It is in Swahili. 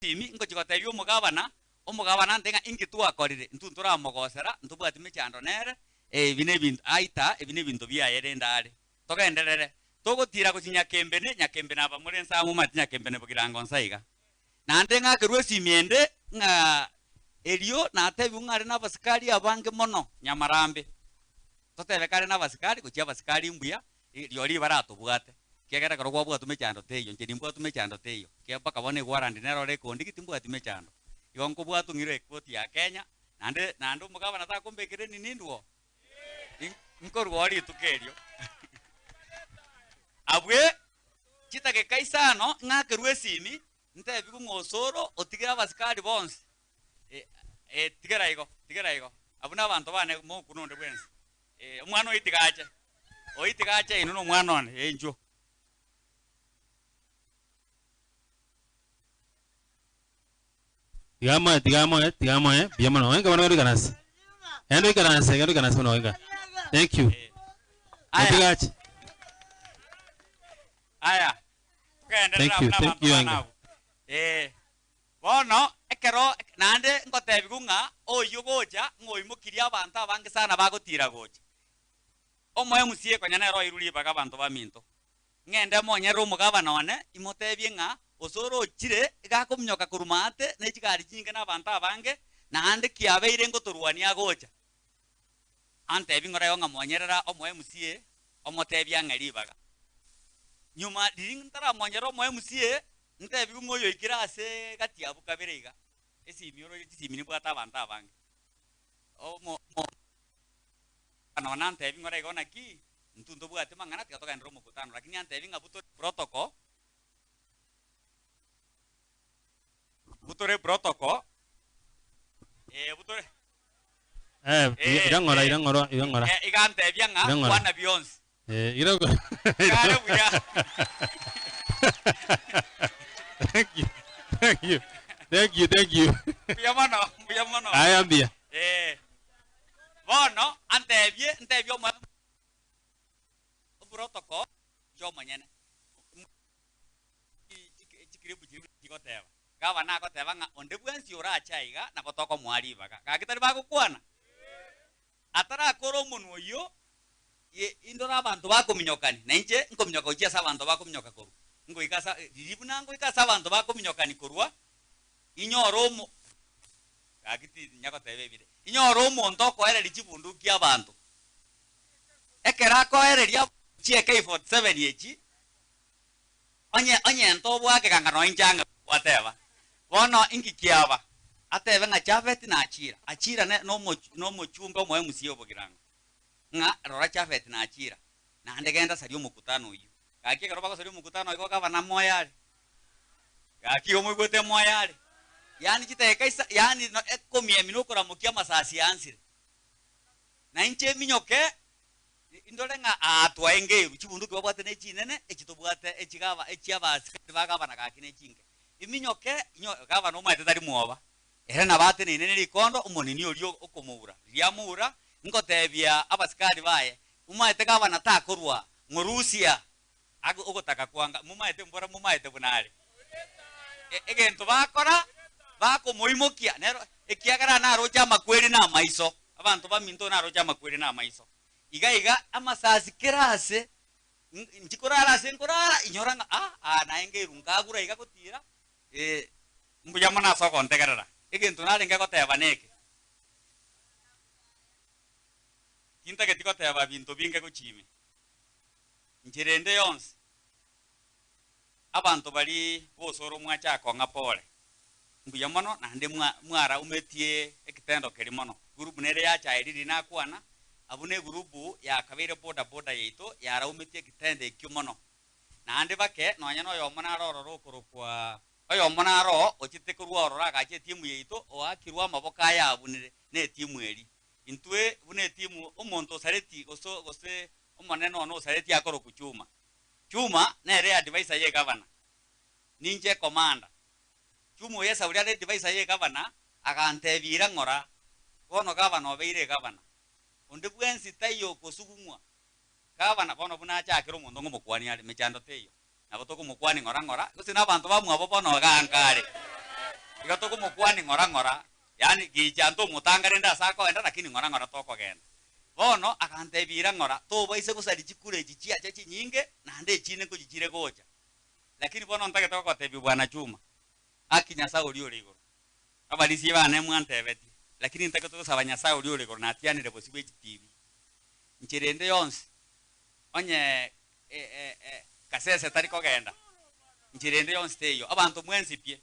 simi ngo chikotebi omugabana ndenga ingitua korire ntuntura mogosera ntubwati mechando nere bine bintu aita ebine bintu byaere ndare togenderere togotira gucinya kembene nyakembene aba muri nsamu matinya kembene bugirango nsaiga nande ngakirwe simiende nga elio na tebi ngare na basikari abange mono nyamarambe totebe kare na basikari gucia basikari mbuya liori barato bwate kegera karogwa bwa tumechando teyo nje nimbwa tumechando teyo keba kabone gwarandi nero rekondi kitimbwa tumechando yonko bwa tungire ekoti ya Kenya nande umugabana takombekere ninindwo nkorwori tukerio abwe chitake kaisano ngakirwe simi ntebi ngosoro otigira basikari bonse tigera igo abuna abantu bane mo kunonde bwense umwana oitigache ino no mwana one enjo Tigamo, biamo venga bueno ganas. Endo ganas no venga. Thank you. Atigache. Aya. Thank you venga. Bono ekero nande ngotebi gunga oyo gocha ngoimukiria abantu abange sana bagotira gocha. Omoye musie konyana ro iruli baga abantu baminto. Ngende monyero umugabana one imotebye nga osoro chire igakumnyoka kurumate nechigari chinge nabantu abange nande kiabeire ngotorwania gocha. Ante bingora yonga monyerera omoye musie omotebya ngari baga. Nyuma dirintara monyero omoye musie ntebi ngoyo ikirase gati abu kabirega esimioro yitimini bwata abantu abange omo ana nante bingora igona ki ntundo bwate mangana tikatoka ndro mukutano lakini ante binga buto protocol butore protocol butore irangora igante byanga wana beyonce irangora Thank you. Buyamano. Ayambia. Bono, antebye mo protocol jo manyene. Chikire bujigoteba. Gaba na goteba nga onde bwensi ora chaiga na gotoko mwari baga. Kagitari bagukwana. Atara koro munu yo indora abantu bakominyokani. Nenje nkominyoka uchia sa abantu bakominyoka koru. Ngo ikasa diribuna ngo ikasa abantu bakominyokani korwa. Inyoromo agiti nyako tebebire inyoromo ndoko ere lichibundu kia abantu ekera ko ere lia AK47 yechi onye ntobwa bwake kangano injanga whatever wono ingikiaba atebe nga chafeti na achira ne no mochunga moyo musio bogiranga nga rora chafeti na achira na ndegenda sario mukutano uyu gaki karoba ko sario mukutano iko kaba na moyale gaki omugwete moyale yani chiteka isa yani no ekomie minokora mukia masasi ansire na inche minyoke indole nga atwaenge chibundu kwabwate ne chinene echitobwate echigaba echiaba baga bana gakine chinge iminyoke gaba no maite tari muoba era nabate ne nene likondo umonini olio okomura liamura ngotebia abasikari baye umaite gaba natakorwa ngorusia ago ogotaka kwanga mumaite mbora mumaite bunale egento bakora bako moimokia nero ekiagara na roja makweri na maiso abantu baminto na roja makweri na maiso iga amasasi kerase njikorara senkorara inyoranga na engerunga gura iga kotira mbuyama na soko ntegerera egento na lenga koteba neke kinta ketiko teba bintu binge kuchime njirende yonse abantu bali bosoro mwacha konga pole mbuyamano nande mwara umetie ekitendo kelimono gurubu nere yacha iriri nakwana abune gurubu ya kabere boda yeito yara umetie kitende ekimono nande bake nonya no yomona roro kurukwa oyo mona ro ochite kurwa rora gache timu yeito oakirwa maboka ya abunire ne timu eri intwe bune timu omonto sareti gose omoneno no sareti akoro kuchuma chuma nere advisor ye governor ninje commander chumo yesa uri ade device ye gavana agantebira ngora bono gavana obeire gavana onde bwensi tayo kosugumwa gavana bono buna chakiro mundo ngomukwani ali mechando teyo nabo toko mukwani ngora gose nabantu bamwe abo bono gankare iga to kumukwani ngora yani gichanto mutangare nda sako enda lakini ngora toko genda bono akantebira ngora to boise gusari chikure chichia chachi nyinge na nde chine kujichire gocha lakini bono ntake to kotebi bwana chuma akinya sauri uri iguru abalisi bane mwantebeti lakini ntake to sabanya sauri uri iguru na tianire bosibwe TV nchirende yonse onye kasese tariko genda nchirende yonse teyo abantu mwensipye